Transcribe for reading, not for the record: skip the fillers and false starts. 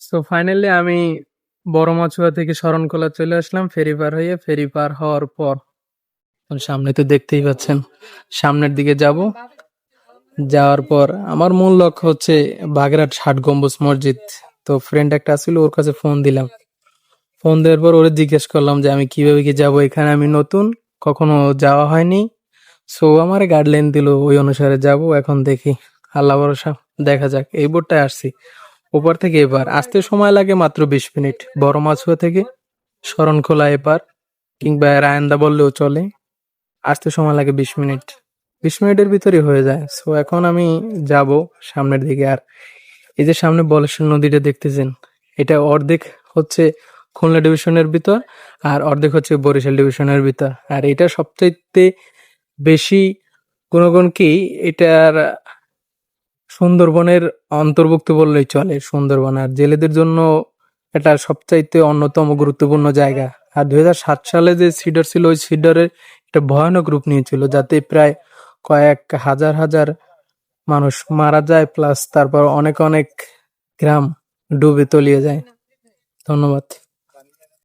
So finally আমি বড় মাছুয়া থেকে শরণখোলা চলে আসলাম ফেরি পার হয়ে। ফেরি পার হওয়ার পর এখন সামনে তো দেখতেই পাচ্ছেন, সামনের দিকে যাব। যাওয়ার পর আমার মূল লক্ষ্য হচ্ছে বাগেরহাট ষাট গম্বুজ মসজিদ। তো ফ্রেন্ড একটা আছিল, ওর কাছে ফোন দিলাম। ফোন দেওয়ার পর ওরে জিজ্ঞেস করলাম যে আমি কিভাবে কি যাব, এখানে আমি নতুন, কখনো যাওয়া হয়নি। সো আমার গাইডলাইন দিল, ওই অনুসারে যাব। এখন দেখি, আল্লাহ ভরসা, দেখা যাক। এই বোটটায় আসছি, ওপার থেকে এপার আসতে সময় লাগে মাত্র 20 মিনিট। বড় মাছুয়া থেকে শরণখোলা এপার কিংবা রায়ন্দা বললেও চলে, আসতে সময় লাগে 20 মিনিট। 20 মিনিটের ভিতরে হয়ে যায়। সো এখন আমি যাব সামনের দিকে। আর এই যে সামনে বলেশ্বর নদীটা দেখতেছেন, এটা অর্ধেক হচ্ছে খুলনা ডিভিশনের ভিতর, আর অর্ধেক হচ্ছে বরিশাল ডিভিশনের ভিতর। আর এটা সবচাইতে বেশি গুণগুণ কি, এটার সুন্দরবনের অন্তর্ভুক্ত বললেই চলে। সুন্দরবন আর জেলেদের জন্য এটা সবচাইতে অন্যতম গুরুত্বপূর্ণ জায়গা। আর 2007 সালে যে সিডার ছিল, ওই সিডারে একটা ভয়ানক রূপ নিয়েছিল, যাতে প্রায় কয়েক হাজার হাজার মানুষ মারা যায়, প্লাস তারপর অনেক অনেক গ্রাম ডুবে তলিয়ে যায়। ধন্যবাদ।